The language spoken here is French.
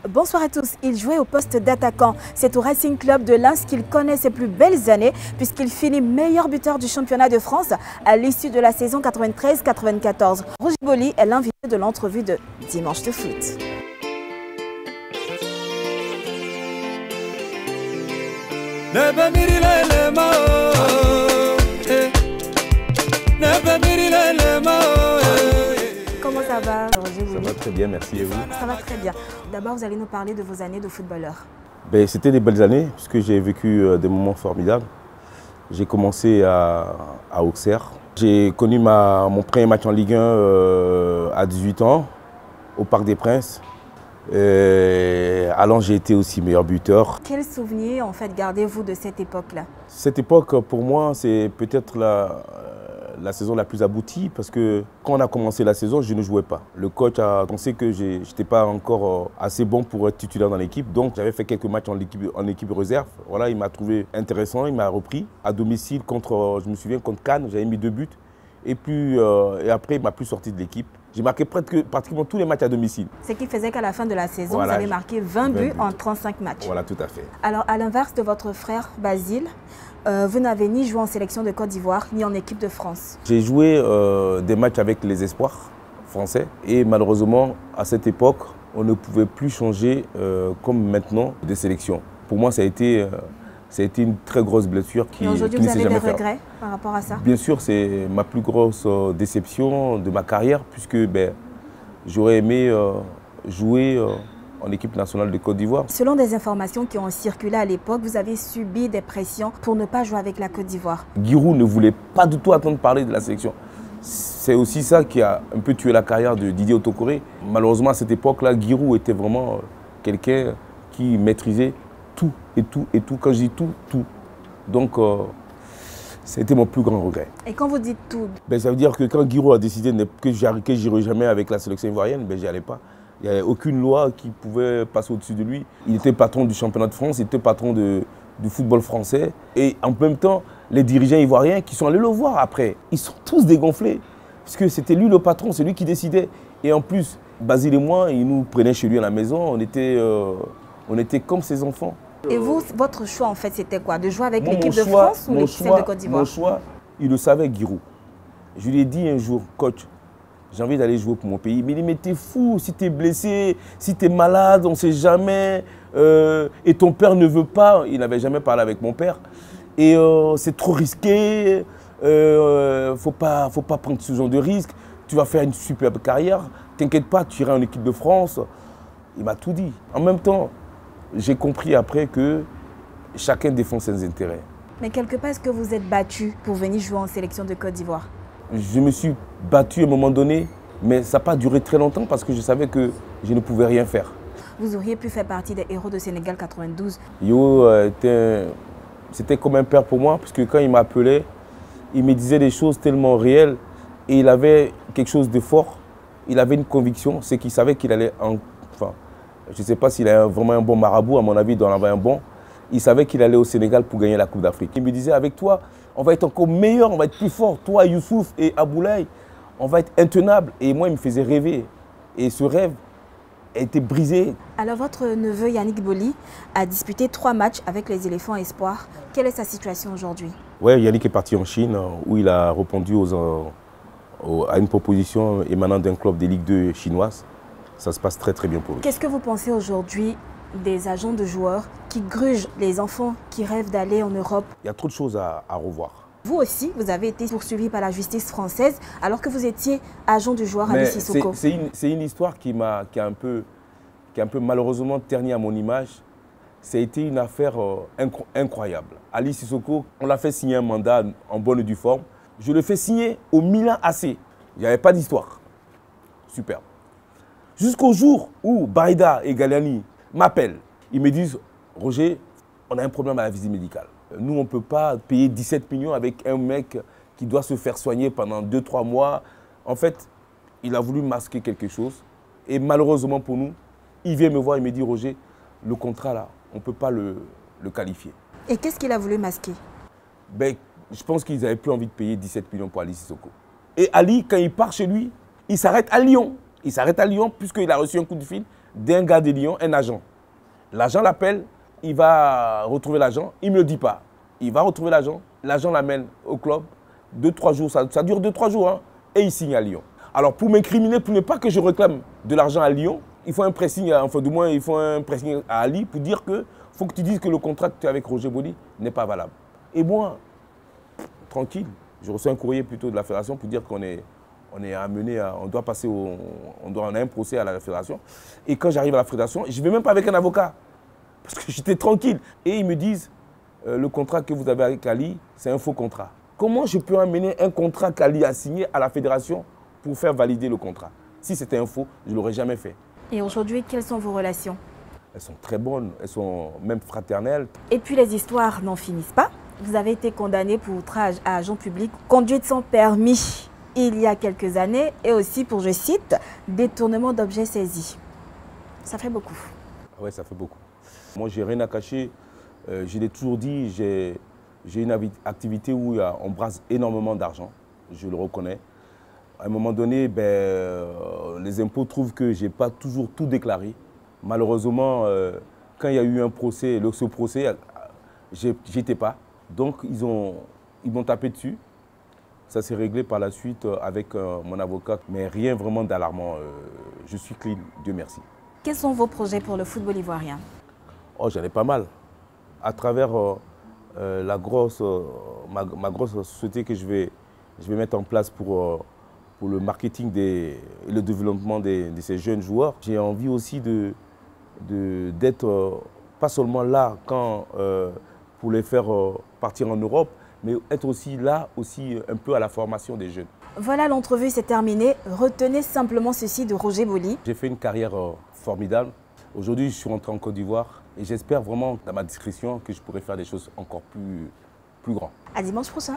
Bonsoir à tous. Il jouait au poste d'attaquant. C'est au Racing Club de Lens qu'il connaît ses plus belles années puisqu'il finit meilleur buteur du championnat de France à l'issue de la saison 93-94. Roger Boli est l'invité de l'entrevue de Dimanche de foot. Comment ça va, Roger Boli? Ça va très bien, merci. Et vous? Ça va très bien. D'abord, vous allez nous parler de vos années de footballeur. C'était des belles années puisque j'ai vécu des moments formidables. J'ai commencé à Auxerre. J'ai connu mon premier match en Ligue 1 à 18 ans au Parc des Princes. À Lens, j'ai été aussi meilleur buteur. Quels souvenirs en fait gardez-vous de cette époque-là? Cette époque, pour moi, c'est peut-être la saison la plus aboutie parce que quand on a commencé la saison, je ne jouais pas. Le coach a pensé que je n'étais pas encore assez bon pour être titulaire dans l'équipe. Donc j'avais fait quelques matchs en équipe réserve. Voilà, il m'a trouvé intéressant, il m'a repris. À domicile, je me souviens, contre Cannes, j'avais mis 2 buts. Et après, il ne m'a plus sorti de l'équipe. J'ai marqué pratiquement tous les matchs à domicile. Ce qui faisait qu'à la fin de la saison, voilà, vous avez marqué 20 buts en 35 matchs. Voilà, tout à fait. Alors, à l'inverse de votre frère Basile, vous n'avez ni joué en sélection de Côte d'Ivoire, ni en équipe de France. J'ai joué des matchs avec les espoirs français. Et malheureusement, à cette époque, on ne pouvait plus changer comme maintenant de sélection. Pour moi, ça a été une très grosse blessure qui ne s'est jamais faite. Aujourd'hui, vous avez des regrets par rapport à ça? Bien sûr, c'est ma plus grosse déception de ma carrière puisque j'aurais aimé jouer en équipe nationale de Côte d'Ivoire. Selon des informations qui ont circulé à l'époque, vous avez subi des pressions pour ne pas jouer avec la Côte d'Ivoire. Giroud ne voulait pas du tout attendre parler de la sélection. C'est aussi ça qui a un peu tué la carrière de Didier Otokoré. Malheureusement, à cette époque-là, Giroud était vraiment quelqu'un qui maîtrisait tout et tout et tout. Quand je dis tout, tout. Donc, c'était mon plus grand regret. Et quand vous dites tout? Ça veut dire que quand Giroud a décidé que je n'irai jamais avec la sélection ivoirienne, j'y allais pas. Il n'y avait aucune loi qui pouvait passer au-dessus de lui. Il était patron du championnat de France, il était patron du football français. Et en même temps, les dirigeants ivoiriens qui sont allés le voir après, ils sont tous dégonflés. Parce que c'était lui le patron, c'est lui qui décidait. Et en plus, Basile et moi, il nous prenait chez lui à la maison, on était comme ses enfants. Et vous, votre choix en fait, c'était quoi? De jouer avec l'équipe de France ou l'équipe de Côte d'Ivoire? Mon choix, il le savait, Giroud. Je lui ai dit un jour, coach, j'ai envie d'aller jouer pour mon pays. Mais il dit, mais t'es fou, si t'es blessé, si t'es malade, on ne sait jamais. Et ton père ne veut pas. Il n'avait jamais parlé avec mon père. Et c'est trop risqué. Faut pas prendre ce genre de risque. Tu vas faire une superbe carrière. T'inquiète pas, tu iras en équipe de France. Il m'a tout dit. En même temps, j'ai compris après que chacun défend ses intérêts. Mais quelque part, est-ce que vous êtes battu pour venir jouer en sélection de Côte d'Ivoire? Je me suis battu à un moment donné, mais ça n'a pas duré très longtemps parce que je savais que je ne pouvais rien faire. Vous auriez pu faire partie des héros de Sénégal 92. Yo, c'était comme un père pour moi parce que quand il m'appelait, il me disait des choses tellement réelles et il avait quelque chose de fort. Il avait une conviction, c'est qu'il savait qu'il allait je ne sais pas s'il a vraiment un bon marabout, à mon avis, il doit en avoir un bon. Il savait qu'il allait au Sénégal pour gagner la Coupe d'Afrique. Il me disait, avec toi, on va être encore meilleur, on va être plus fort. Toi, Youssouf et Aboulaye, on va être intenables. Et moi, il me faisait rêver. Et ce rêve a été brisé. Alors, votre neveu Yannick Boli a disputé 3 matchs avec les éléphants espoirs. Quelle est sa situation aujourd'hui? Oui, Yannick est parti en Chine, où il a répondu à une proposition émanant d'un club de Ligue 2 chinoise. Ça se passe très très bien pour lui. Qu'est-ce que vous pensez aujourd'hui des agents de joueurs qui grugent les enfants qui rêvent d'aller en Europe? Il y a trop de choses à revoir. Vous aussi, vous avez été poursuivi par la justice française alors que vous étiez agent de joueur à Ali Cissokho. C'est une histoire qui a un peu malheureusement terni à mon image. Ça a été une affaire incroyable. Ali Cissokho, on l'a fait signer un mandat en bonne et due forme. Je le fais signer au Milan AC. Il n'y avait pas d'histoire. Superbe. Jusqu'au jour où Baïda et Galliani m'appellent. Ils me disent, Roger, on a un problème à la visite médicale. Nous, on ne peut pas payer 17 millions avec un mec qui doit se faire soigner pendant 2-3 mois. En fait, il a voulu masquer quelque chose. Et malheureusement pour nous, il vient me voir et me dit, Roger, le contrat là, on ne peut pas le qualifier. Et qu'est-ce qu'il a voulu masquer? Je pense qu'ils n'avaient plus envie de payer 17 millions pour Ali Cissokho. Et Ali, quand il part chez lui, il s'arrête à Lyon. Il s'arrête à Lyon puisqu'il a reçu un coup de fil d'un gars de Lyon, un agent. L'agent l'appelle, il va retrouver l'agent, il ne me le dit pas. Il va retrouver l'agent l'amène au club, 2-3 jours, ça dure 2-3 jours, hein, et il signe à Lyon. Alors pour m'incriminer, pour ne pas que je réclame de l'argent à Lyon, il faut un pressing, enfin du moins il faut un pressing à Ali pour dire que faut que tu dises que le contrat que tu as avec Roger Boli n'est pas valable. Et moi, tranquille, je reçois un courrier plutôt de la fédération pour dire qu'on est amené à, on a un procès à la fédération. Et quand j'arrive à la fédération, je ne vais même pas avec un avocat, parce que j'étais tranquille. Et ils me disent, le contrat que vous avez avec Ali, c'est un faux contrat. Comment je peux amener un contrat qu'Ali a signé à la fédération pour faire valider le contrat? Si c'était un faux, je ne l'aurais jamais fait. Et aujourd'hui, quelles sont vos relations? Elles sont très bonnes, elles sont même fraternelles. Et puis les histoires n'en finissent pas. Vous avez été condamné pour outrage à agent public, conduite sans permis il y a quelques années, et aussi pour, je cite, détournement d'objets saisis. Ça fait beaucoup. Oui, ça fait beaucoup. Moi, je n'ai rien à cacher. Je l'ai toujours dit, j'ai une activité où on brasse énormément d'argent, je le reconnais. À un moment donné, les impôts trouvent que je n'ai pas toujours tout déclaré. Malheureusement, quand il y a eu un procès, ce procès, j'y étais pas. Donc, ils m'ont tapé dessus. Ça s'est réglé par la suite avec mon avocat, mais rien vraiment d'alarmant. Je suis clean, Dieu merci. Quels sont vos projets pour le football ivoirien? Oh, j'en ai pas mal. À travers ma grosse société que je vais mettre en place pour le marketing et le développement de ces jeunes joueurs, j'ai envie aussi d'être pas seulement là pour les faire partir en Europe, mais être aussi là un peu à la formation des jeunes. Voilà, l'entrevue s'est terminée. Retenez simplement ceci de Roger Boli. J'ai fait une carrière formidable. Aujourd'hui, je suis rentré en Côte d'Ivoire et j'espère vraiment, dans ma discrétion, que je pourrai faire des choses encore plus grandes. À dimanche prochain.